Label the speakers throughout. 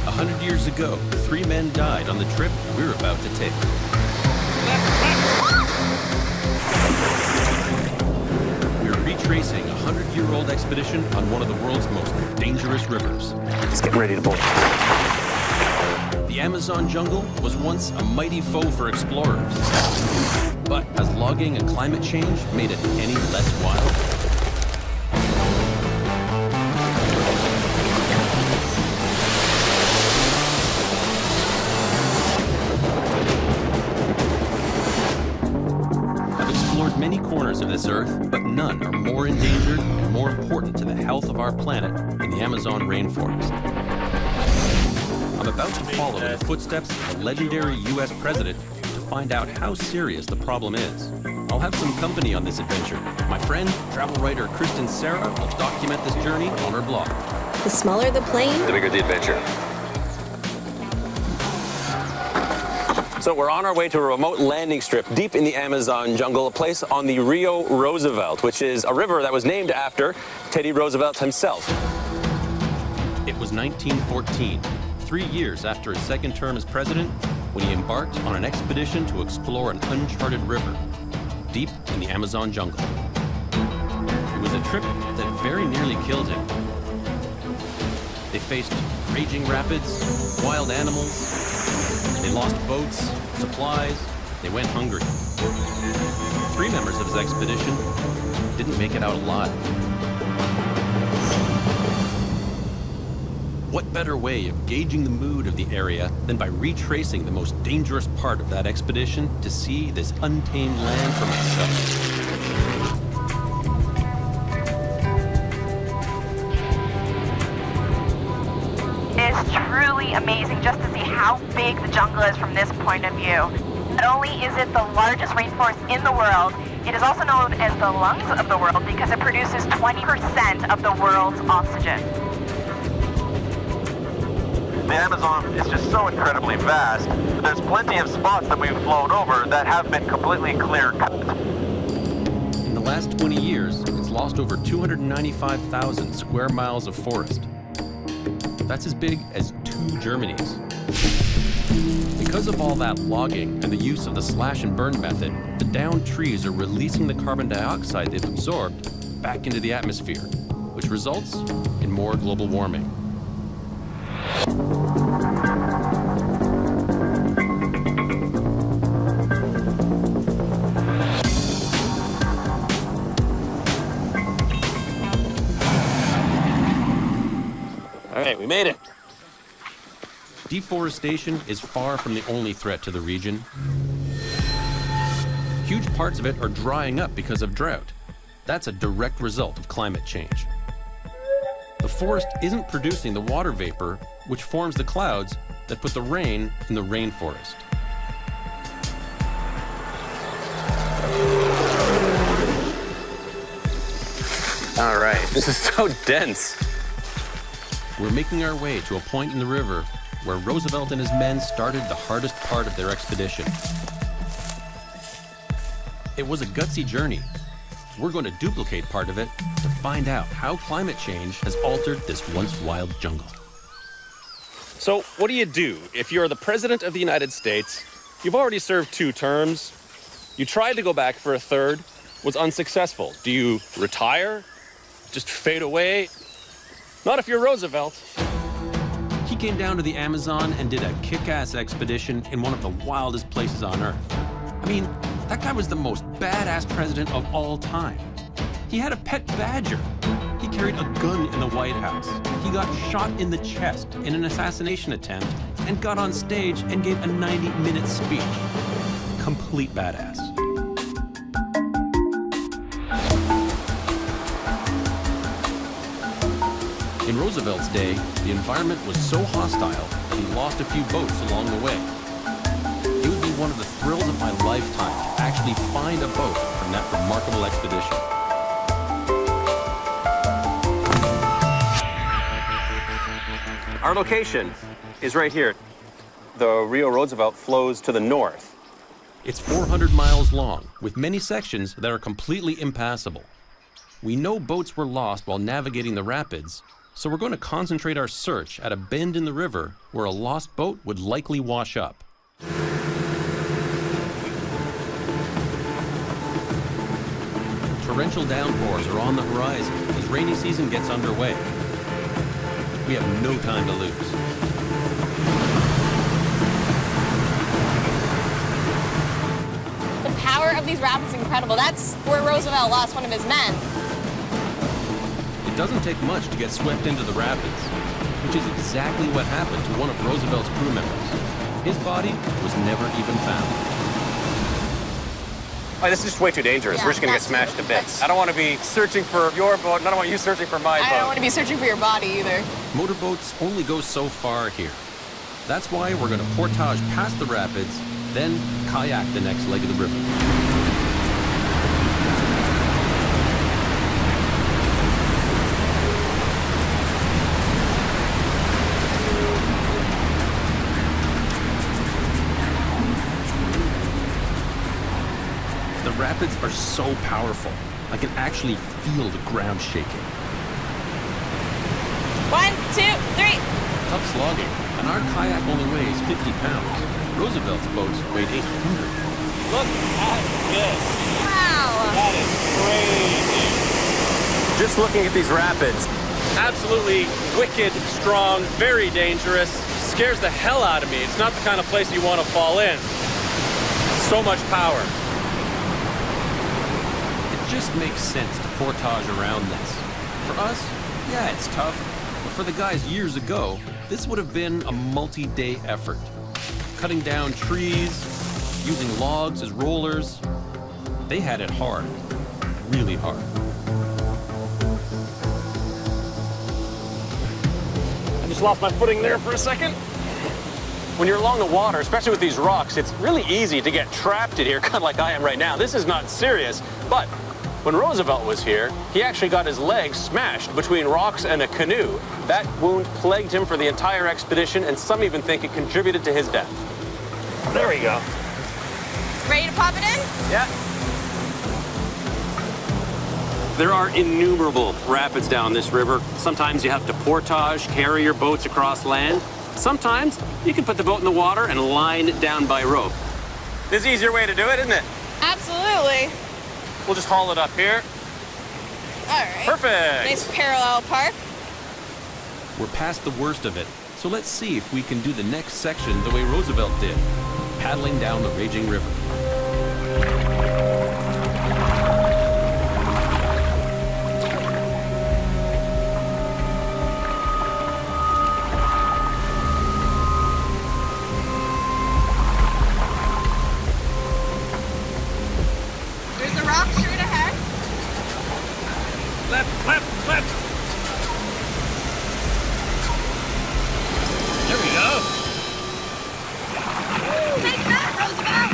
Speaker 1: 100 years ago, 3 men died on the trip we're about to take. We're retracing a 100-year-old expedition on one of the world's most dangerous rivers.
Speaker 2: Let's get ready to bolt.
Speaker 1: The Amazon jungle was once a mighty foe for explorers. But has logging and climate change made it any less wild? I've explored many corners of this earth, but none are more endangered and more important to the health of our planet than the Amazon rainforest. I'm about to follow in the footsteps of the legendary U.S. president to find out how serious the problem is. I'll have some company on this adventure. My friend, travel writer Kristen Sarah will document this journey on her blog.
Speaker 3: The smaller the plane,
Speaker 2: The bigger the adventure. So we're on our way to a remote landing strip deep in the Amazon jungle, a place on the Rio Roosevelt, which is a river that was named after Teddy Roosevelt himself.
Speaker 1: It was 1914, 3 years after his second term as president, when he embarked on an expedition to explore an uncharted river deep in the Amazon jungle. It was a trip that very nearly killed him. They faced raging rapids, wild animals, they lost boats, supplies, they went hungry. 3 members of his expedition didn't make it out alive. What better way of gauging the mood of the area than by retracing the most dangerous part of that expedition to see this untamed land for myself?
Speaker 4: It's truly amazing just to see how big the jungle is from this point of view. Not only is it the largest rainforest in the world, it is also known as the lungs of the world because it produces 20% of the world's oxygen.
Speaker 5: The Amazon is just so incredibly vast. There's plenty of spots that we've flown over that have been completely clear-cut.
Speaker 1: In the last 20 years, it's lost over 295,000 square miles of forest. That's as big as 2 Germanys. Because of all that logging and the use of the slash and burn method, the downed trees are releasing the carbon dioxide they've absorbed back into the atmosphere, which results in more global warming.
Speaker 2: All right, we made it.
Speaker 1: Deforestation is far from the only threat to the region. Huge parts of it are drying up because of drought. That's a direct result of climate change. The forest isn't producing the water vapor, which forms the clouds that put the rain in the rainforest.
Speaker 2: All right, this is so dense.
Speaker 1: We're making our way to a point in the river where Roosevelt and his men started the hardest part of their expedition. It was a gutsy journey. We're going to duplicate part of it to find out how climate change has altered this once wild jungle.
Speaker 2: So what do you do if you're the president of the United States? You've already served 2 terms. You tried to go back for a 3rd, was unsuccessful. Do you retire? Just fade away? Not if you're Roosevelt.
Speaker 1: He came down to the Amazon and did a kick-ass expedition in one of the wildest places on Earth. I mean, that guy was the most badass president of all time. He had a pet badger. He carried a gun in the White House. He got shot in the chest in an assassination attempt and got on stage and gave a 90-minute speech. Complete badass. In Roosevelt's day, the environment was so hostile that he lost a few boats along the way. It would be one of the thrills of my lifetime to actually find a boat from that remarkable expedition.
Speaker 2: Our location is right here. The Rio Roosevelt flows to the north.
Speaker 1: It's 400 miles long, with many sections that are completely impassable. We know boats were lost while navigating the rapids, So we're going to concentrate our search at a bend in the river where a lost boat would likely wash up. Torrential downpours are on the horizon as rainy season gets underway. We have no time to lose.
Speaker 6: The power of these rapids is incredible. That's where Roosevelt lost one of his men.
Speaker 1: It doesn't take much to get swept into the rapids, which is exactly what happened to one of Roosevelt's crew members. His body was never even found.
Speaker 7: Oh, this is just way too dangerous.
Speaker 6: Yeah,
Speaker 7: We're just gonna get
Speaker 6: that's
Speaker 7: smashed
Speaker 6: true.
Speaker 7: to bits. I don't want to be searching for your boat, and I don't want you searching for my boat.
Speaker 6: I don't want to be searching for your body either.
Speaker 1: Motorboats only go so far here. That's why we're going to portage past the rapids, then kayak the next leg of the river. The rapids are so powerful, I can actually feel the ground shaking.
Speaker 6: 1, 2, 3.
Speaker 1: Tough slogging, and our kayak only weighs 50 pounds. Roosevelt's boats weighed 800.
Speaker 2: Look at this.
Speaker 6: Wow.
Speaker 2: That is crazy.
Speaker 7: Just looking at these rapids.
Speaker 2: Absolutely wicked, strong, very dangerous. Scares the hell out of me. It's not the kind of place you want to fall in. So much power.
Speaker 1: It just makes sense to portage around this. For us, yeah, it's tough. But for the guys years ago, this would have been a multi-day effort. Cutting down trees, using logs as rollers. They had it hard, really hard.
Speaker 7: I just lost my footing there for a second. When you're along the water, especially with these rocks, it's really easy to get trapped in here, kind of like I am right now. This is not serious, but when Roosevelt was here, he actually got his leg smashed between rocks and a canoe. That wound plagued him for the entire expedition, and some even think it contributed to his death. There we go.
Speaker 6: Ready to pop it in?
Speaker 7: Yeah. There are innumerable rapids down this river. Sometimes you have to portage, carry your boats across land. Sometimes you can put the boat in the water and line it down by rope. There's an easier way to do it, isn't it?
Speaker 6: Absolutely.
Speaker 7: We'll just haul it up here.
Speaker 6: All right.
Speaker 7: Perfect.
Speaker 6: Nice parallel park.
Speaker 1: We're past the worst of it, so let's see if we can do the next section the way Roosevelt did, paddling down the raging river.
Speaker 6: There's a rock straight ahead.
Speaker 2: Left, left, left. There we go.
Speaker 6: Take that, Roosevelt.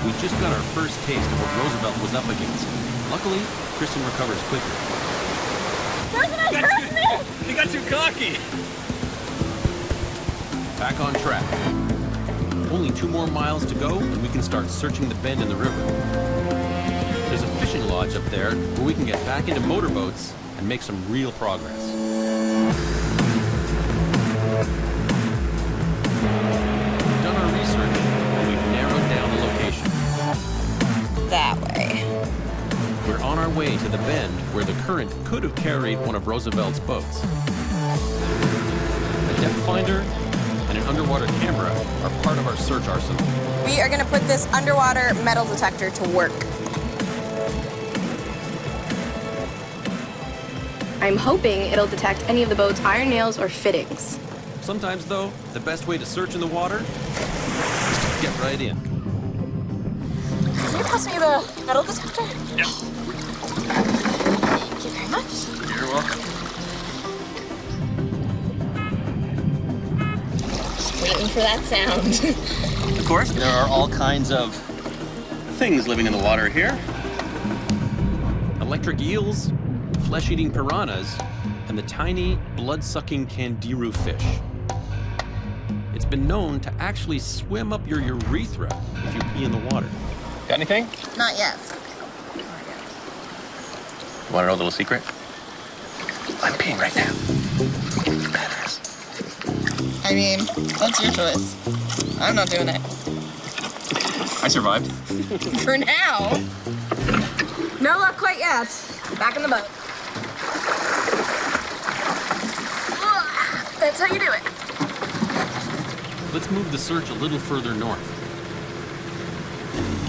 Speaker 1: We just got our first taste of what Roosevelt was up against. Luckily, Kristen recovers quickly.
Speaker 2: You got too cocky.
Speaker 1: Back on track. Only 2 more miles to go, and we can start searching the bend in the river. There's a fishing lodge up there where we can get back into motorboats and make some real progress. We've done our research, and we've narrowed down the location.
Speaker 6: That way.
Speaker 1: We're on our way to the bend where the current could have carried one of Roosevelt's boats. A depth finder and an underwater camera are part of our search arsenal.
Speaker 6: We are going to put this underwater metal detector to work.
Speaker 3: I'm hoping it'll detect any of the boat's iron nails or fittings.
Speaker 1: Sometimes, though, the best way to search in the water is to get right in.
Speaker 6: Can you pass me the metal detector?
Speaker 2: Yep.
Speaker 6: Thank you very much.
Speaker 2: You're welcome.
Speaker 6: Just waiting for that sound.
Speaker 2: Of course, there are all kinds of things living in the water here.
Speaker 1: Electric eels, flesh-eating piranhas, and the tiny, blood-sucking candiru fish. It's been known to actually swim up your urethra if you pee in the water.
Speaker 2: Got anything?
Speaker 6: Not yet.
Speaker 2: You want to know a little secret? I'm peeing right now. Badass.
Speaker 6: I mean, that's your choice. I'm not doing it.
Speaker 2: I survived.
Speaker 6: For now. No luck quite yet. Back in the boat. That's how you do it.
Speaker 1: Let's move the search a little further north.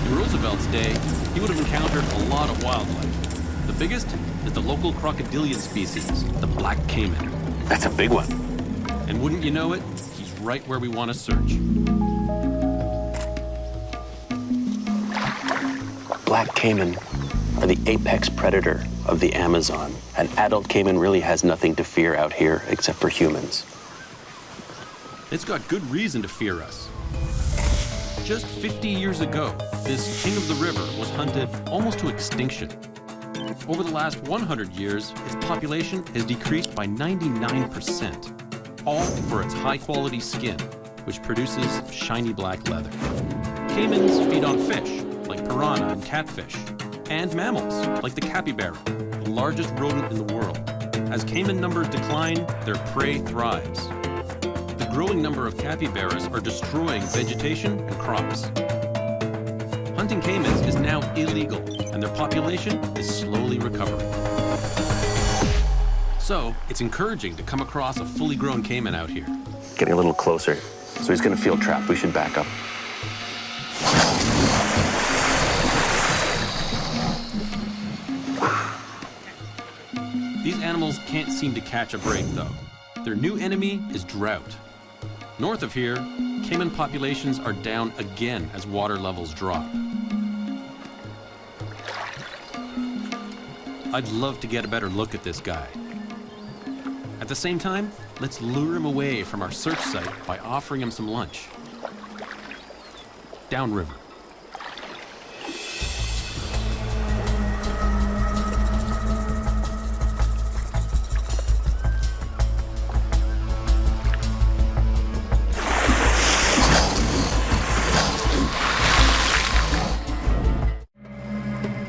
Speaker 1: In Roosevelt's day, he would have encountered a lot of wildlife. The biggest is the local crocodilian species, the black caiman.
Speaker 2: That's a big one.
Speaker 1: And wouldn't you know it, he's right where we want to search.
Speaker 2: Black caiman are the apex predator of the Amazon. An adult caiman really has nothing to fear out here except for humans.
Speaker 1: It's got good reason to fear us. Just 50 years ago, this king of the river was hunted almost to extinction. Over the last 100 years, its population has decreased by 99%, all for its high-quality skin, which produces shiny black leather. Caimans feed on fish, like piranha and catfish, and mammals, like the capybara, the largest rodent in the world. As caiman numbers decline, their prey thrives. The growing number of capybaras are destroying vegetation and crops. Hunting caimans is now illegal, and their population is slowly recovering. So, it's encouraging to come across a fully grown caiman out here.
Speaker 2: Getting a little closer, so he's gonna feel trapped. We should back up.
Speaker 1: These animals can't seem to catch a break, though. Their new enemy is drought. North of here, caiman populations are down again as water levels drop. I'd love to get a better look at this guy. At the same time, let's lure him away from our search site by offering him some lunch. Downriver.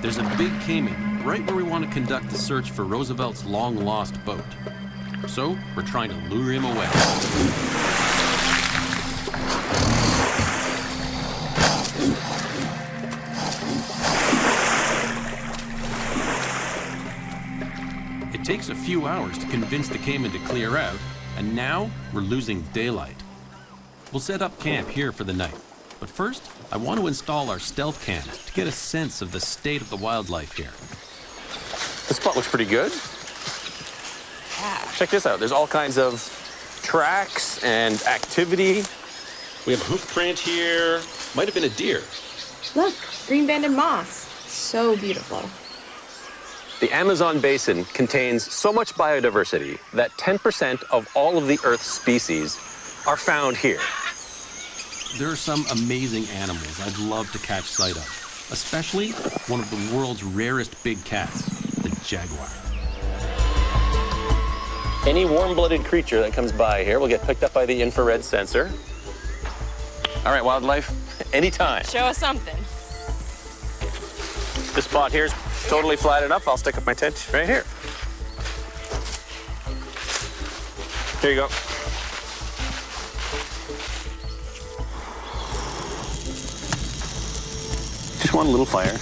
Speaker 1: There's a big caiman right where we want to conduct the search for Roosevelt's long-lost boat. So, we're trying to lure him away. It takes a few hours to convince the caiman to clear out, and now we're losing daylight. We'll set up camp here for the night. But first, I want to install our stealth cams to get a sense of the state of the wildlife here.
Speaker 7: This spot looks pretty good. Check this out. There's all kinds of tracks and activity.
Speaker 1: We have a hoof print here. Might have been a deer.
Speaker 3: Look, green banded moss. So beautiful.
Speaker 2: The Amazon basin contains so much biodiversity that 10% of all of the Earth's species are found here.
Speaker 1: There are some amazing animals I'd love to catch sight of, especially one of the world's rarest big cats, the jaguar.
Speaker 2: Any warm-blooded creature that comes by here will get picked up by the infrared sensor. All right, wildlife, anytime.
Speaker 6: Show us something.
Speaker 2: This spot here is totally flat enough. I'll stick up my tent right here. Here you go. Just one little fire.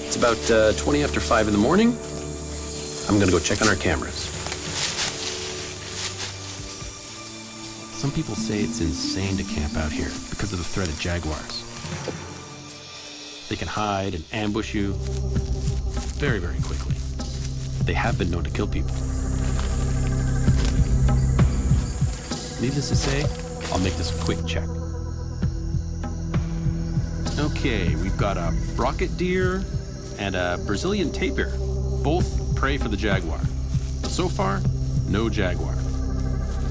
Speaker 1: It's about 20 after 5 in the morning. I'm gonna go check on our cameras. Some people say it's insane to camp out here because of the threat of jaguars. They can hide and ambush you very, very quickly. They have been known to kill people. Needless to say, I'll make this a quick check. Okay, we've got a brocket deer and a Brazilian tapir. Both prey for the jaguar. But so far, no jaguar.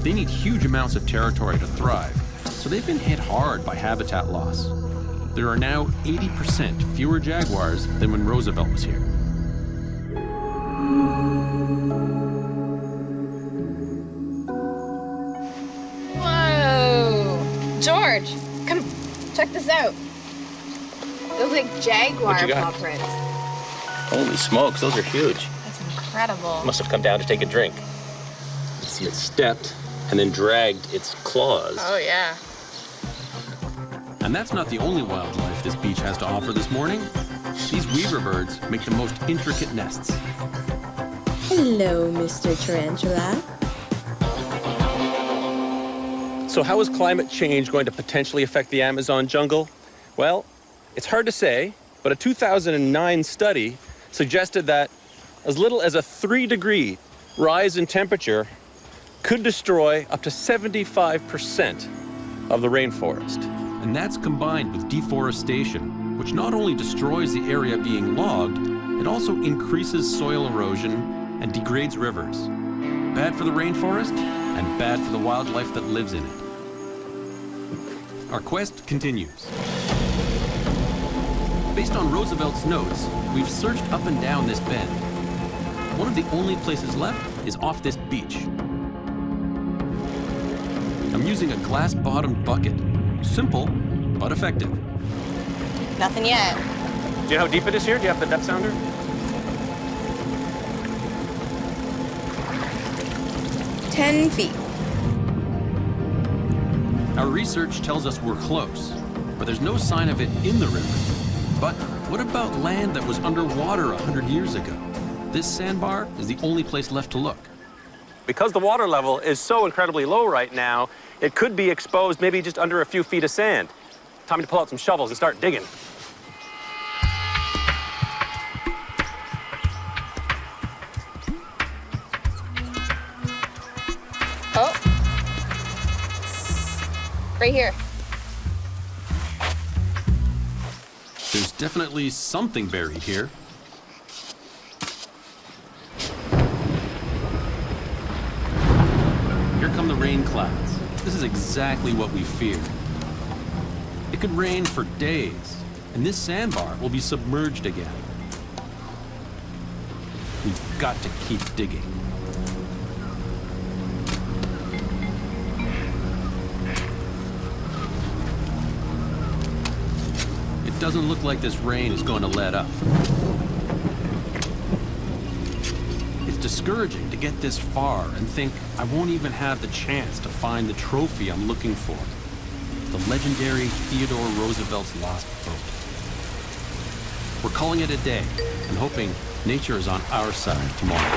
Speaker 1: They need huge amounts of territory to thrive, so they've been hit hard by habitat loss. There are now 80% fewer jaguars than when Roosevelt was here.
Speaker 6: Whoa! George, come check this out. Those like jaguar
Speaker 2: What you got?
Speaker 6: paw prints.
Speaker 2: Holy smokes, those are huge.
Speaker 6: That's incredible.
Speaker 2: Must have come down to take a drink. You see it stepped and then dragged its claws.
Speaker 6: Oh yeah.
Speaker 1: And that's not the only wildlife this beach has to offer this morning. These weaver birds make the most intricate nests.
Speaker 8: Hello, Mr. Tarantula.
Speaker 2: So how is climate change going to potentially affect the Amazon jungle? Well, it's hard to say, but a 2009 study suggested that as little as a 3-degree rise in temperature could destroy up to 75% of the rainforest.
Speaker 1: And that's combined with deforestation, which not only destroys the area being logged, it also increases soil erosion and degrades rivers. Bad for the rainforest and bad for the wildlife that lives in it. Our quest continues. Based on Roosevelt's notes, we've searched up and down this bend. One of the only places left is off this beach. I'm using a glass-bottomed bucket. Simple, but effective.
Speaker 6: Nothing yet.
Speaker 7: Do you know how deep it is here? Do you have the depth sounder?
Speaker 8: 10 feet.
Speaker 1: Our research tells us we're close, but there's no sign of it in the river. But what about land that was underwater 100 years ago? This sandbar is the only place left to look.
Speaker 7: Because the water level is so incredibly low right now, it could be exposed maybe just under a few feet of sand. Time to pull out some shovels and start digging.
Speaker 6: Oh. Right here.
Speaker 1: There's definitely something buried here. Here come the rain clouds. This is exactly what we feared. It could rain for days, and this sandbar will be submerged again. We've got to keep digging. It doesn't look like this rain is going to let up. It's discouraging to get this far and think I won't even have the chance to find the trophy I'm looking for. The legendary Theodore Roosevelt's lost boat. We're calling it a day and hoping nature is on our side tomorrow.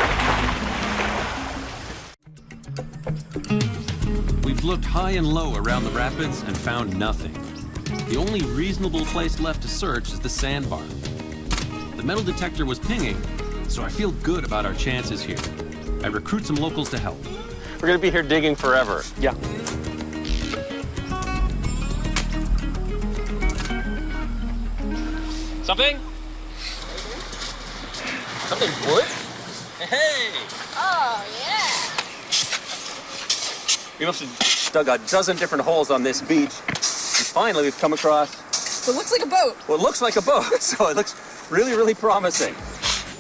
Speaker 1: We've looked high and low around the rapids and found nothing. The only reasonable place left to search is the sandbar. The metal detector was pinging, so I feel good about our chances here. I recruit some locals to help.
Speaker 7: We're gonna be here digging forever. Yeah. Something? Something wood? Hey!
Speaker 6: Oh yeah.
Speaker 7: We must have dug a dozen different holes on this beach. And finally, we've come across
Speaker 6: It looks like a boat.
Speaker 7: what looks like a boat. So it looks really, really promising.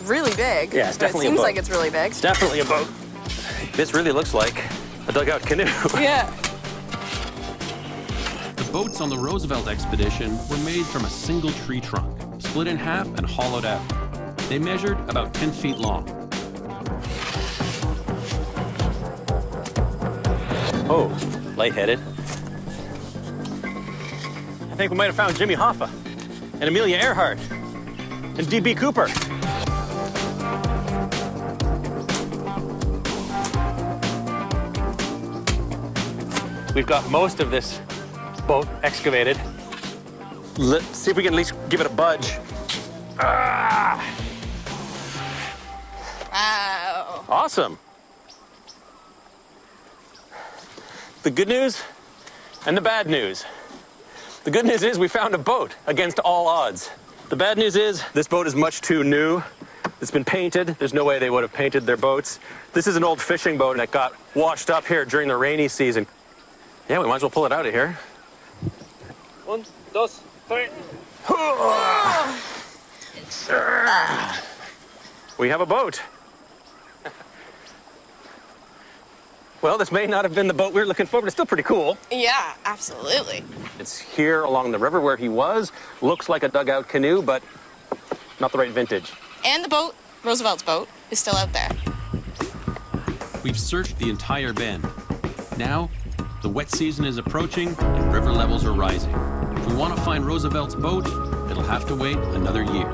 Speaker 6: Really big.
Speaker 7: Yeah, it's definitely a
Speaker 6: It seems
Speaker 7: boat.
Speaker 6: like it's really big.
Speaker 7: It's definitely a boat. This really looks like a dugout canoe.
Speaker 6: Yeah.
Speaker 1: The boats on the Roosevelt expedition were made from a single tree trunk, split in half and hollowed out. They measured about 10 feet long.
Speaker 7: Oh, lightheaded. I think we might have found Jimmy Hoffa and Amelia Earhart and D.B. Cooper. We've got most of this boat excavated. Let's see if we can at least give it a budge. Ah!
Speaker 6: Wow.
Speaker 7: Awesome. The good news and the bad news. The good news is we found a boat against all odds. The bad news is this boat is much too new. It's been painted. There's no way they would have painted their boats. This is an old fishing boat that got washed up here during the rainy season. Yeah, we might as well pull it out of here.
Speaker 2: 1, 2, 3.
Speaker 7: We have a boat. Well, this may not have been the boat we were looking for, but it's still pretty cool.
Speaker 6: Yeah, absolutely.
Speaker 7: It's here along the river where he was. Looks like a dugout canoe, but not the right vintage.
Speaker 6: And the boat, Roosevelt's boat, is still out there.
Speaker 1: We've searched the entire bend. Now, the wet season is approaching and river levels are rising. If we want to find Roosevelt's boat, it'll have to wait another year.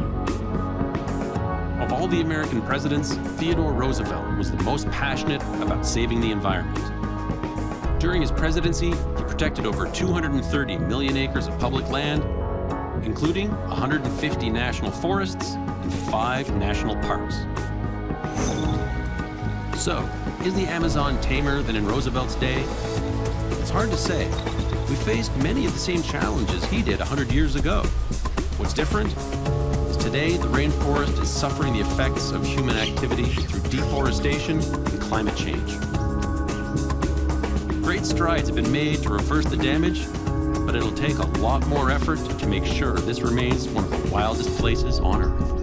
Speaker 1: Of all the American presidents, Theodore Roosevelt was the most passionate about saving the environment. During his presidency, he protected over 230 million acres of public land, including 150 national forests and 5 national parks. So, is the Amazon tamer than in Roosevelt's day? It's hard to say. We faced many of the same challenges he did 100 years ago. What's different is today the rainforest is suffering the effects of human activity through deforestation and climate change. Great strides have been made to reverse the damage, but it'll take a lot more effort to make sure this remains one of the wildest places on Earth.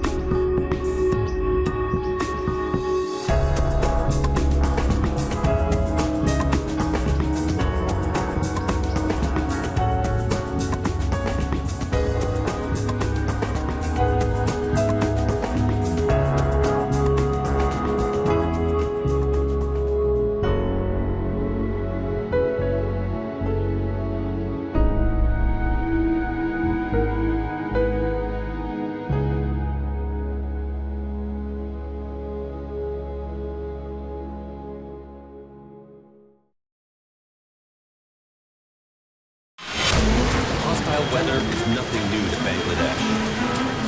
Speaker 1: Weather is nothing new to Bangladesh.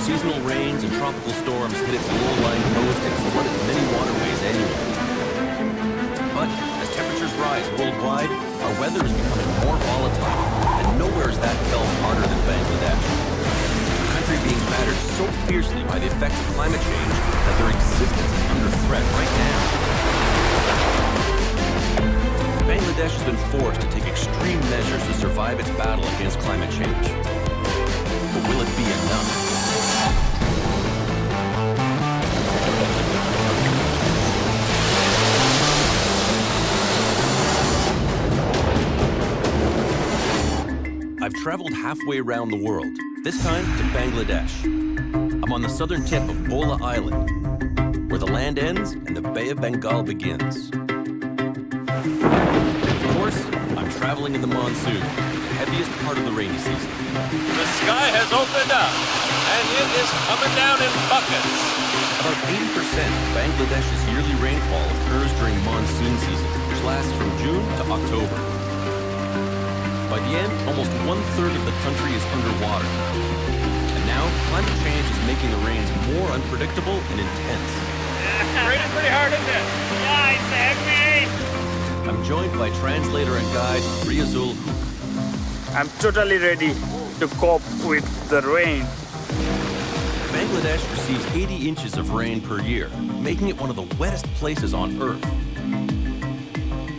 Speaker 1: Seasonal rains and tropical storms hit its low-lying coast and flooded many waterways annually. But as temperatures rise worldwide, our weather is becoming more volatile, and nowhere has that felt harder than Bangladesh. A country being battered so fiercely by the effects of climate change that their existence is under threat right now. Bangladesh has been forced to take extreme measures to survive its battle against climate change. But will it be enough? I've traveled halfway around the world, this time to Bangladesh. I'm on the southern tip of Bola Island, where the land ends and the Bay of Bengal begins. Of course, I'm traveling in the monsoon, the heaviest part of the rainy season.
Speaker 2: The sky has opened up, and it is coming down in buckets.
Speaker 1: About 80% of Bangladesh's yearly rainfall occurs during monsoon season, which lasts from June to October. By the end, almost 1/3 of the country is underwater. And now, climate change is making the rains more unpredictable and intense.
Speaker 2: Raining pretty hard, isn't it? Yeah, it's heavy.
Speaker 1: I'm joined by translator and guide Riazul.
Speaker 9: I'm totally ready to cope with the rain.
Speaker 1: Bangladesh receives 80 inches of rain per year, making it one of the wettest places on Earth.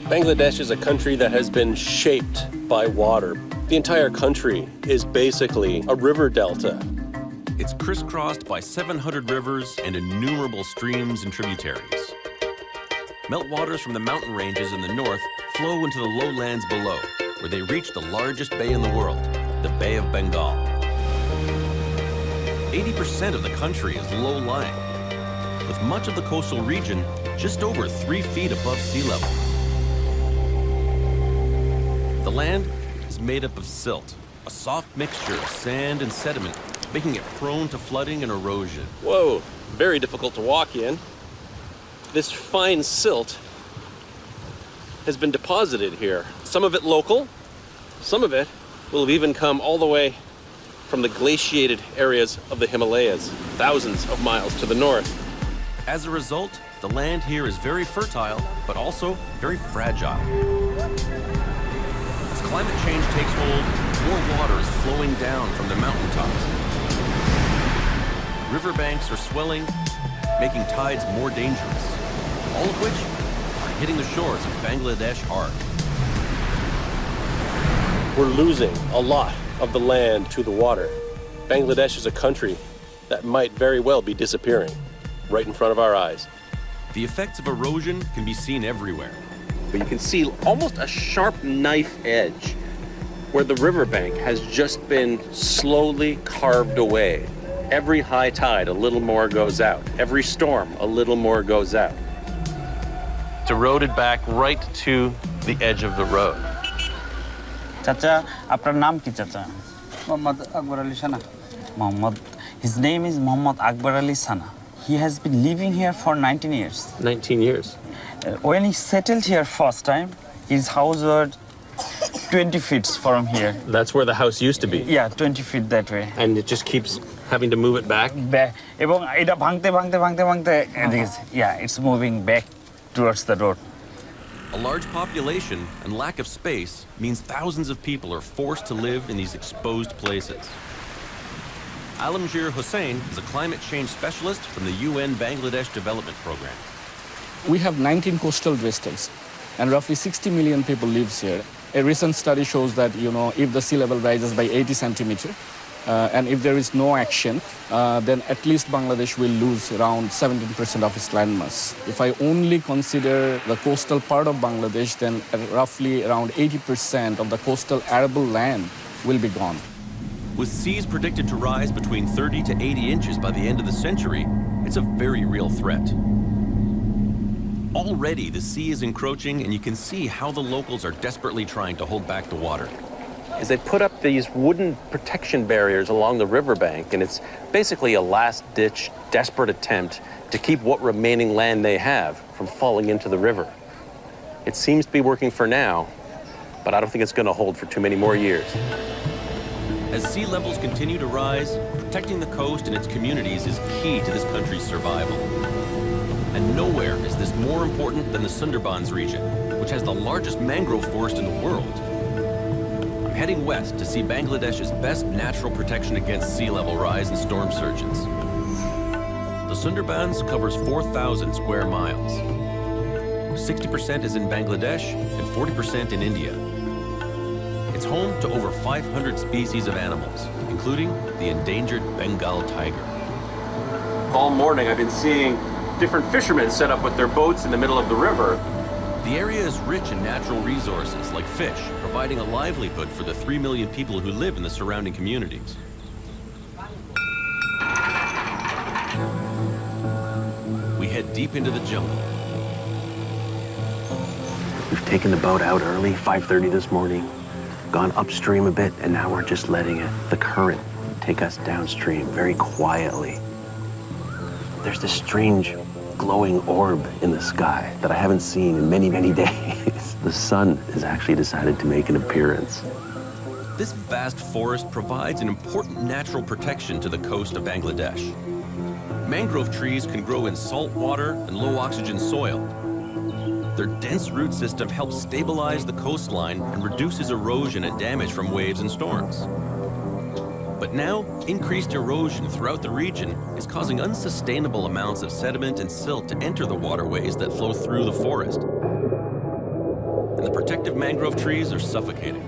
Speaker 2: Bangladesh is a country that has been shaped by water. The entire country is basically a river delta.
Speaker 1: It's crisscrossed by 700 rivers and innumerable streams and tributaries. Meltwaters from the mountain ranges in the north flow into the lowlands below, where they reach the largest bay in the world, the Bay of Bengal. 80% of the country is low-lying, with much of the coastal region just over 3 feet above sea level. The land is made up of silt, a soft mixture of sand and sediment, making it prone to flooding and erosion.
Speaker 2: Whoa, very difficult to walk in. This fine silt has been deposited here. Some of it local, some of it will have even come all the way from the glaciated areas of the Himalayas, thousands of miles to the north.
Speaker 1: As a result, the land here is very fertile, but also very fragile. As climate change takes hold, more water is flowing down from the mountaintops. Riverbanks are swelling, making tides more dangerous, all of which are hitting the shores of Bangladesh hard.
Speaker 7: We're losing a lot of the land to the water. Bangladesh is a country that might very well be disappearing right in front of our eyes.
Speaker 1: The effects of erosion can be seen everywhere.
Speaker 2: But you can see almost a sharp knife edge where the riverbank has just been slowly carved away. Every high tide, a little more goes out. Every storm, a little more goes out. It's eroded back right to the edge of the road.
Speaker 10: Chacha, apnar naam ki chacha?
Speaker 9: Muhammad Akbar Ali Sana.
Speaker 10: Muhammad. His name is Muhammad Akbar Ali Sana. He has been living here for 19 years.
Speaker 2: 19 years.
Speaker 10: When he settled here first time, his house was 20 feet from here.
Speaker 2: That's where the house used to be.
Speaker 10: Yeah, 20 feet that way.
Speaker 2: And it just keeps having to move it back?
Speaker 10: Ebong eta bhangte, yeah, it's moving back towards the road.
Speaker 1: A large population and lack of space means thousands of people are forced to live in these exposed places. Alamgir Hussain is a climate change specialist from the UN Bangladesh Development Program.
Speaker 11: We have 19 coastal districts, and roughly 60 million people lives here. A recent study shows that, if the sea level rises by 80 centimeters, and if there is no action, then at least Bangladesh will lose around 17% of its landmass. If I only consider the coastal part of Bangladesh, then roughly around 80% of the coastal arable land will be gone.
Speaker 1: With seas predicted to rise between 30 to 80 inches by the end of the century, it's a very real threat. Already, the sea is encroaching, and you can see how the locals are desperately trying to hold back the water.
Speaker 2: Is they put up these wooden protection barriers along the riverbank, and it's basically a last-ditch, desperate attempt to keep what remaining land they have from falling into the river. It seems to be working for now, but I don't think it's going to hold for too many more years.
Speaker 1: As sea levels continue to rise, protecting the coast and its communities is key to this country's survival. And nowhere is this more important than the Sundarbans region, which has the largest mangrove forest in the world. I'm heading west to see Bangladesh's best natural protection against sea level rise and storm surges. The Sundarbans covers 4,000 square miles. 60% is in Bangladesh and 40% in India. It's home to over 500 species of animals, including the endangered Bengal tiger.
Speaker 2: All morning I've been seeing different fishermen set up with their boats in the middle of the river.
Speaker 1: The area is rich in natural resources like fish, providing a livelihood for the 3 million people who live in the surrounding communities. We head deep into the jungle.
Speaker 12: We've taken the boat out early, 5:30 this morning, gone upstream a bit, and now we're just letting the current take us downstream very quietly. There's this strange glowing orb in the sky that I haven't seen in many, many days. The sun has actually decided to make an appearance.
Speaker 1: This vast forest provides an important natural protection to the coast of Bangladesh. Mangrove trees can grow in salt water and low oxygen soil. Their dense root system helps stabilize the coastline and reduces erosion and damage from waves and storms. But now, increased erosion throughout the region is causing unsustainable amounts of sediment and silt to enter the waterways that flow through the forest. And the protective mangrove trees are suffocating.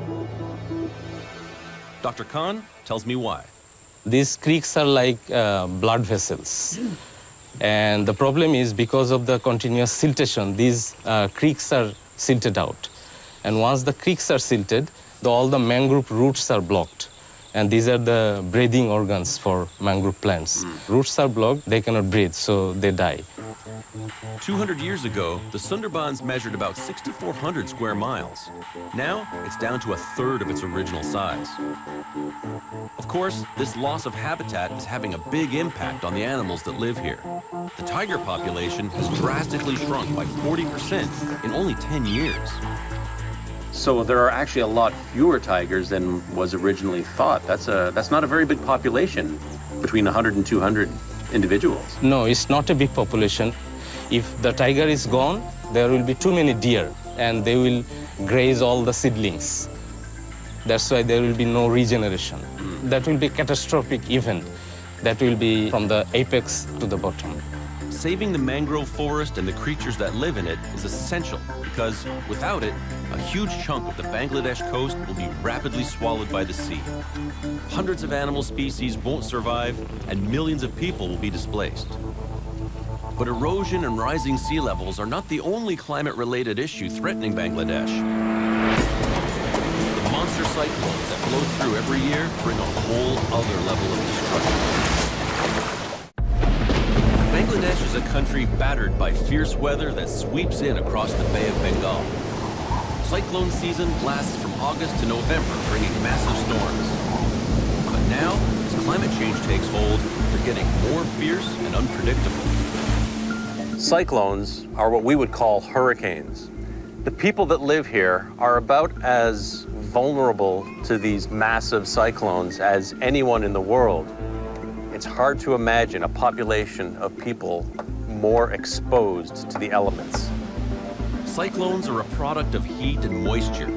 Speaker 1: Dr. Khan tells me why.
Speaker 13: These creeks are like blood vessels. And the problem is because of the continuous siltation, these creeks are silted out. And once the creeks are silted, all the mangrove roots are blocked. And these are the breathing organs for mangrove plants. Roots are blocked, they cannot breathe, so they die.
Speaker 1: 200 years ago, the Sundarbans measured about 6,400 square miles. Now, it's down to a third of its original size. Of course, this loss of habitat is having a big impact on the animals that live here. The tiger population has drastically shrunk by 40% in only 10 years.
Speaker 2: So there are actually a lot fewer tigers than was originally thought. That's not a very big population, between 100 and 200 individuals.
Speaker 13: No, it's not a big population. If the tiger is gone, there will be too many deer, and they will graze all the seedlings. That's why there will be no regeneration. That will be a catastrophic event. That will be from the apex to the bottom.
Speaker 1: Saving the mangrove forest and the creatures that live in it is essential because without it, a huge chunk of the Bangladesh coast will be rapidly swallowed by the sea. Hundreds of animal species won't survive and millions of people will be displaced. But erosion and rising sea levels are not the only climate-related issue threatening Bangladesh. The monster cyclones that blow through every year bring a whole other level of destruction. Bangladesh is a country battered by fierce weather that sweeps in across the Bay of Bengal. Cyclone season lasts from August to November, bringing massive storms. But now, as climate change takes hold, they're getting more fierce and unpredictable.
Speaker 2: Cyclones are what we would call hurricanes. The people that live here are about as vulnerable to these massive cyclones as anyone in the world. It's hard to imagine a population of people more exposed to the elements.
Speaker 1: Cyclones are a product of heat and moisture.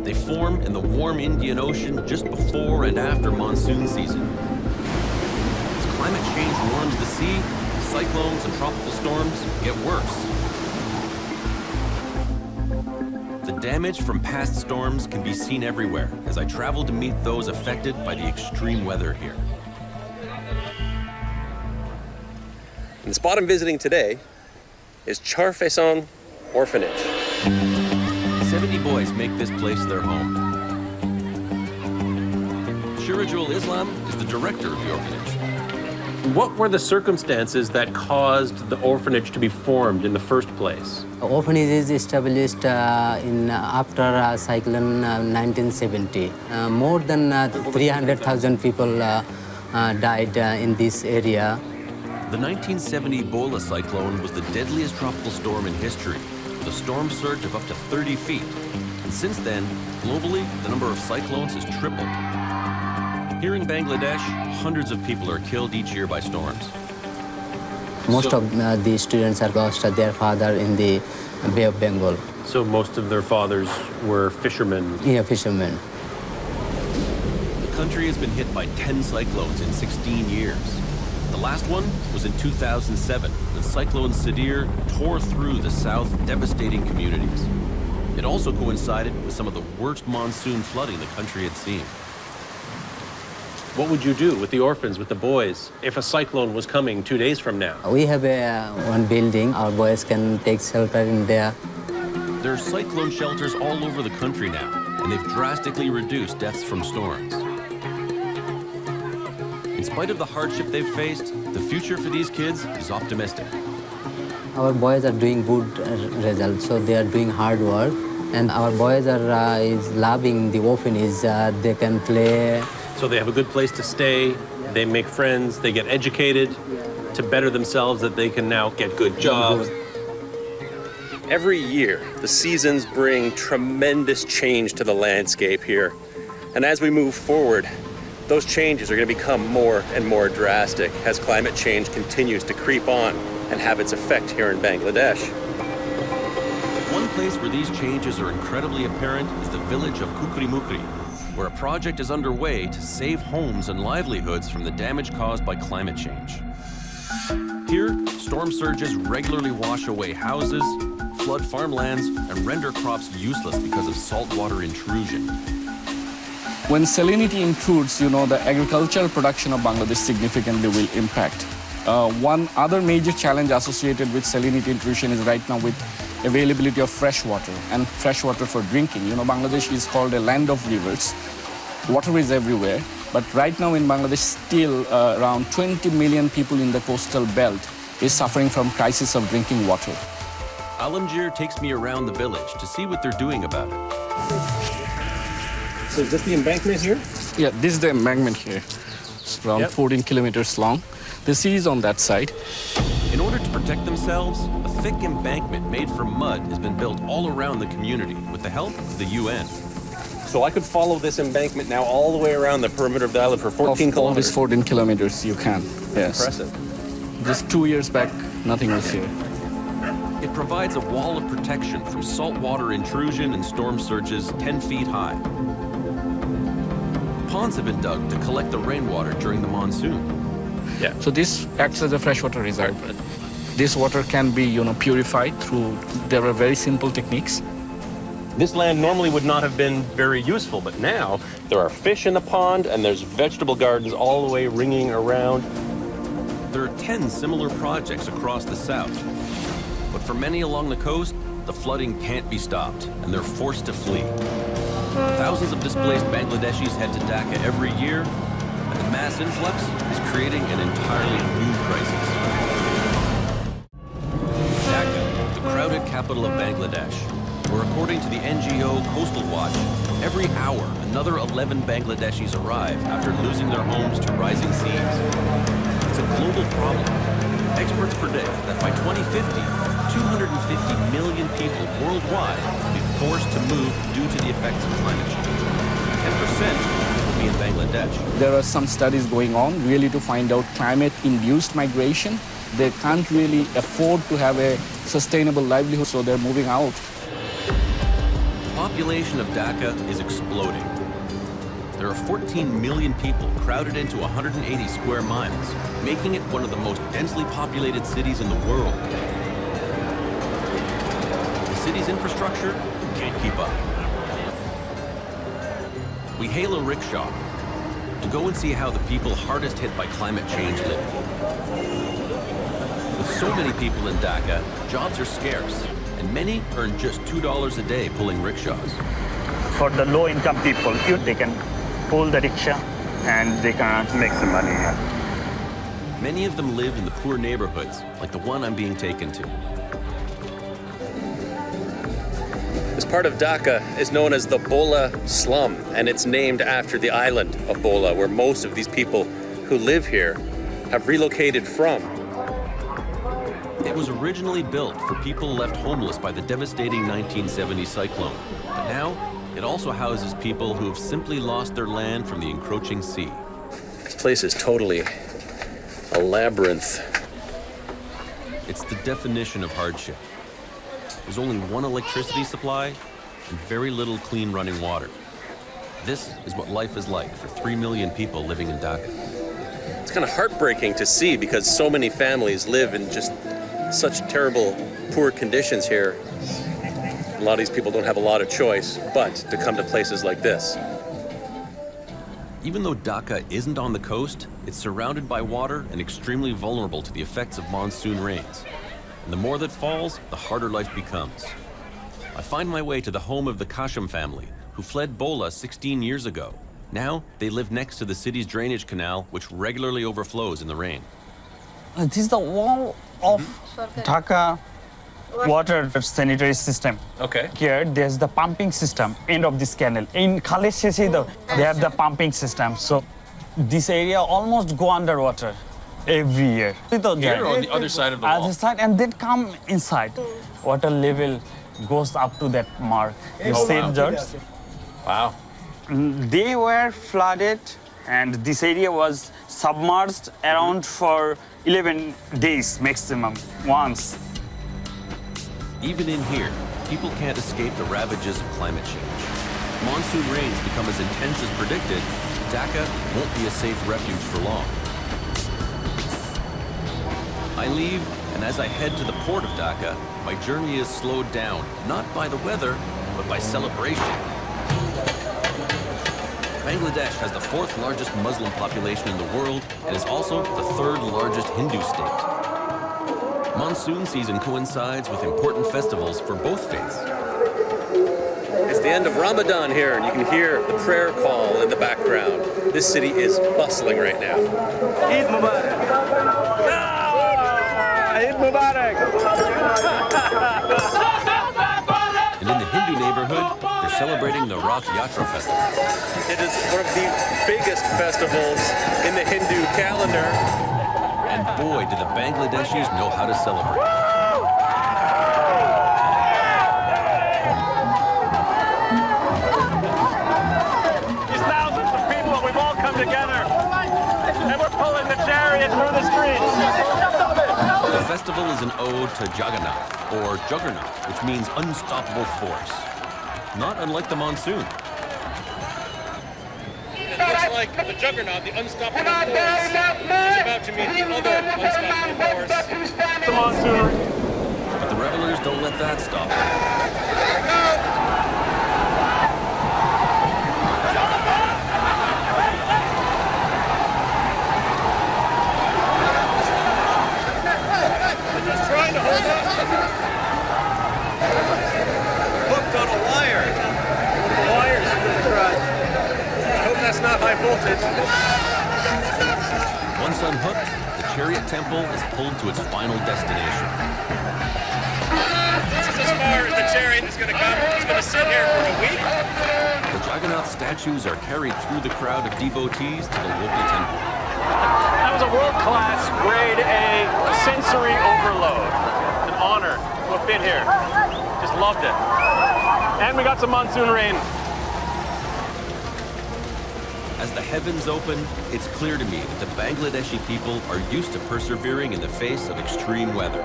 Speaker 1: They form in the warm Indian Ocean just before and after monsoon season. As climate change warms the sea, cyclones and tropical storms get worse. The damage from past storms can be seen everywhere as I travel to meet those affected by the extreme weather here.
Speaker 2: And the spot I'm visiting today is Charfaisong Orphanage.
Speaker 1: 70 boys make this place their home. Shirajul Islam is the director of the orphanage.
Speaker 2: What were the circumstances that caused the orphanage to be formed in the first place?
Speaker 14: The orphanage is established after Cyclone 1970. More than 300,000 people died in this area.
Speaker 1: The 1970 Bola cyclone was the deadliest tropical storm in history, with a storm surge of up to 30 feet. And since then, globally, the number of cyclones has tripled. Here in Bangladesh, hundreds of people are killed each year by storms.
Speaker 14: Most of the students have lost their father in the Bay of Bengal.
Speaker 2: So most of their fathers were fishermen?
Speaker 14: Yeah, fishermen.
Speaker 1: The country has been hit by 10 cyclones in 16 years. The last one was in 2007, when Cyclone Sadir tore through the south, devastating communities. It also coincided with some of the worst monsoon flooding the country had seen.
Speaker 2: What would you do with the orphans, with the boys, if a cyclone was coming 2 days from now?
Speaker 14: We have one building. Our boys can take shelter in there.
Speaker 1: There are cyclone shelters all over the country now, and they've drastically reduced deaths from storms. In spite of the hardship they've faced, the future for these kids is optimistic.
Speaker 14: Our boys are doing good results, so they are doing hard work. And our boys are is loving the orphanage. They can play.
Speaker 2: So they have a good place to stay, they make friends, they get educated to better themselves, that they can now get good jobs. Every year, the seasons bring tremendous change to the landscape here. And as we move forward, those changes are going to become more and more drastic as climate change continues to creep on and have its effect here in Bangladesh.
Speaker 1: One place where these changes are incredibly apparent is the village of Kukrimukri, where a project is underway to save homes and livelihoods from the damage caused by climate change. Here, storm surges regularly wash away houses, flood farmlands, and render crops useless because of saltwater intrusion.
Speaker 11: When salinity intrudes, the agricultural production of Bangladesh significantly will impact. One other major challenge associated with salinity intrusion is right now with availability of fresh water and fresh water for drinking. Bangladesh is called a land of rivers. Water is everywhere, but right now in Bangladesh, still around 20 million people in the coastal belt is suffering from crisis of drinking water.
Speaker 1: Alamgir takes me around the village to see what they're doing about it.
Speaker 2: So is this the embankment here?
Speaker 11: Yeah, this is the embankment here. It's around 14 kilometers long. The sea is on that side.
Speaker 1: In order to protect themselves, a thick embankment made from mud has been built all around the community with the help of the UN.
Speaker 2: So I could follow this embankment now all the way around the perimeter of the island for 14 kilometers?
Speaker 11: All these 14 kilometers you can, yes.
Speaker 2: Impressive.
Speaker 11: Just 2 years back, nothing was here.
Speaker 1: It provides a wall of protection from saltwater intrusion and storm surges 10 feet high. Ponds have been dug to collect the rainwater during the monsoon.
Speaker 2: Yeah.
Speaker 11: So this acts as a freshwater reserve. This water can be, purified through, there are very simple techniques.
Speaker 2: This land normally would not have been very useful, but now there are fish in the pond and there's vegetable gardens all the way ringing around.
Speaker 1: There are 10 similar projects across the south. But for many along the coast, the flooding can't be stopped, and they're forced to flee. Thousands of displaced Bangladeshis head to Dhaka every year, and the mass influx is creating an entirely new crisis. Dhaka, the crowded capital of Bangladesh, where according to the NGO Coastal Watch, every hour another 11 Bangladeshis arrive after losing their homes to rising seas. It's a global problem. Experts predict that by 2050, 250 million people worldwide will be forced to move due to the effects of climate change. 10% will be in Bangladesh.
Speaker 11: There are some studies going on really to find out climate-induced migration. They can't really afford to have a sustainable livelihood, so they're moving out.
Speaker 1: The population of Dhaka is exploding. There are 14 million people crowded into 180 square miles, making it one of the most densely populated cities in the world. The city's infrastructure can't keep up. We hail a rickshaw to go and see how the people hardest hit by climate change live. With so many people in Dhaka, jobs are scarce, and many earn just $2 a day pulling rickshaws.
Speaker 9: For the low-income people, they can pull the rickshaw and they can make some money.
Speaker 1: Many of them live in the poor neighborhoods, like the one I'm being taken to.
Speaker 2: This part of Dhaka is known as the Bola slum, and it's named after the island of Bola, where most of these people who live here have relocated from.
Speaker 1: It was originally built for people left homeless by the devastating 1970 cyclone. But now, it also houses people who have simply lost their land from the encroaching sea.
Speaker 2: This place is totally a labyrinth.
Speaker 1: It's the definition of hardship. There's only one electricity supply and very little clean running water. This is what life is like for 3 million people living in Dhaka.
Speaker 2: It's kind of heartbreaking to see because so many families live in just such terrible, poor conditions here. A lot of these people don't have a lot of choice but to come to places like this.
Speaker 1: Even though Dhaka isn't on the coast, it's surrounded by water and extremely vulnerable to the effects of monsoon rains. And the more that falls, the harder life becomes. I find my way to the home of the Kasham family, who fled Bola 16 years ago. Now, they live next to the city's drainage canal, which regularly overflows in the rain.
Speaker 10: This is the wall of Dhaka water sanitary system.
Speaker 2: Okay.
Speaker 10: Here, there's the pumping system, end of this canal. In Khaleshesi, they have the pumping system. So this area almost go underwater every year.
Speaker 2: Here or on the other side of the wall?
Speaker 10: Other side, and then come inside. Water level goes up to that mark. You see it, George?
Speaker 2: Wow.
Speaker 10: They were flooded, and this area was submerged around for 11 days maximum, once.
Speaker 1: Even in here, people can't escape the ravages of climate change. If monsoon rains become as intense as predicted, Dhaka won't be a safe refuge for long. I leave, and as I head to the port of Dhaka, my journey is slowed down, not by the weather, but by celebration. Bangladesh has the 4th largest Muslim population in the world and is also the 3rd largest Hindu state. Monsoon season coincides with important festivals for both faiths.
Speaker 2: It's the end of Ramadan here, and you can hear the prayer call in the background. This city is bustling right now.
Speaker 9: Eid Mubarak! Eid Mubarak!
Speaker 1: And in the Hindu neighborhood, they're celebrating the Rath Yatra festival.
Speaker 2: It is one of the biggest festivals in the Hindu calendar.
Speaker 1: And boy, do the Bangladeshis know how to celebrate.
Speaker 9: These thousands of people, we've all come together, and we're pulling the chariot through the streets.
Speaker 1: The festival is an ode to Jagannath, or Juggernaut, which means unstoppable force. Not unlike the monsoon.
Speaker 2: like the juggernaut, the unstoppable force, is about to meet the other unstoppable force, the monsoon.
Speaker 1: But the revelers don't let that stop them.
Speaker 2: Just trying to hold up. Hooked on a wire. The wire's in the truck. I hope that's not high voltage.
Speaker 1: Once unhooked, the chariot temple is pulled to its final destination.
Speaker 2: This is as far as the chariot is going to come. It's going to sit here for a week.
Speaker 1: The Juggernaut statues are carried through the crowd of devotees to the local temple.
Speaker 7: That was a world-class, grade A sensory overload. An honor to have been here. Just loved it. And we got some monsoon rain.
Speaker 1: As the heavens open, it's clear to me that the Bangladeshi people are used to persevering in the face of extreme weather.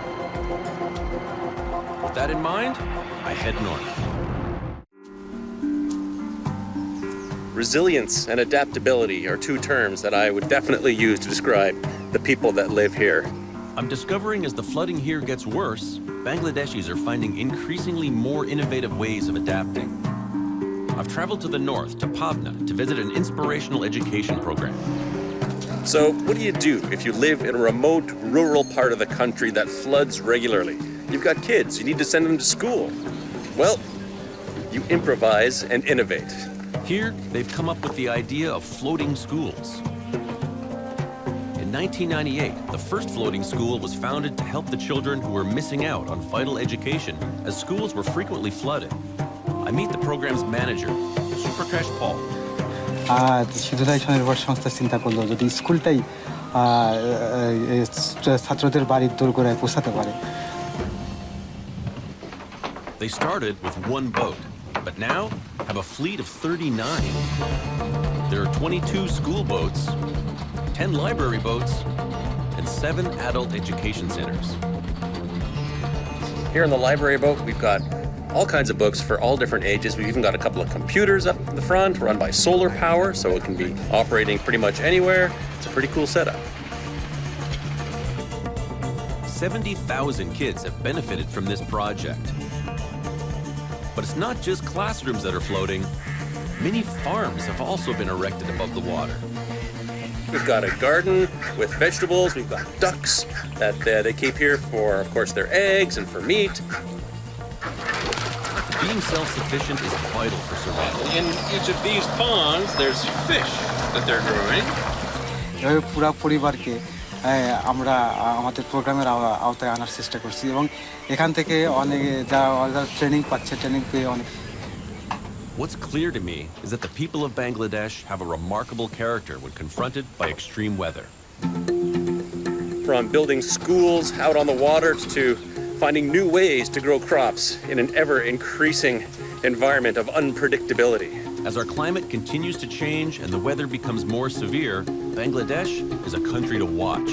Speaker 1: With that in mind, I head north.
Speaker 2: Resilience and adaptability are two terms that I would definitely use to describe the people that live here.
Speaker 1: I'm discovering as the flooding here gets worse, Bangladeshis are finding increasingly more innovative ways of adapting. I've traveled to the north, to Pabna, to visit an inspirational education program.
Speaker 2: So what do you do if you live in a remote, rural part of the country that floods regularly? You've got kids, you need to send them to school. Well, you improvise and innovate.
Speaker 1: Here, they've come up with the idea of floating schools. In 1998, the first floating school was founded to help the children who were missing out on vital education, as schools were frequently flooded. I meet the program's manager, Suprakash Paul.
Speaker 15: শুধুই স্বনির্ভর সংস্থা চিন্তা করলো যদি স্কুলটাই ছাত্রদের বাড়ির দোরগোড়ায় পৌঁছাতে পারে।
Speaker 1: They started with one boat, but now have a fleet of 39. There are 22 school boats, 10 library boats, and 7 adult education centers.
Speaker 2: Here in the library boat, we've got all kinds of books for all different ages. We've even got a couple of computers up in the front, run by solar power, so it can be operating pretty much anywhere. It's a pretty cool setup.
Speaker 1: 70,000 kids have benefited from this project. But it's not just classrooms that are floating. Many farms have also been erected above the water.
Speaker 2: We've got a garden with vegetables. We've got ducks that they keep here for, of course, their eggs and for meat.
Speaker 1: Being self-sufficient is vital for survival.
Speaker 2: In each of these ponds, there's fish that they're growing.
Speaker 15: পুরো পরিবারকে আমরা আমাদের প্রোগ্রামের আওতায় আনার চেষ্টা করছি এবং এখান থেকে অনেক যারা ট্রেনিং পাচ্ছে ট্রেনিং পেয়ে অনেক
Speaker 1: What's clear to me is that the people of Bangladesh have a remarkable character when confronted by extreme weather.
Speaker 2: From building schools out on the water to finding new ways to grow crops in an ever-increasing environment of unpredictability.
Speaker 1: As our climate continues to change and the weather becomes more severe, Bangladesh is a country to watch.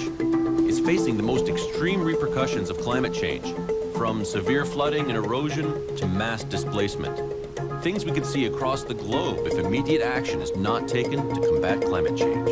Speaker 1: It's facing the most extreme repercussions of climate change, from severe flooding and erosion to mass displacement. Things we could see across the globe if immediate action is not taken to combat climate change.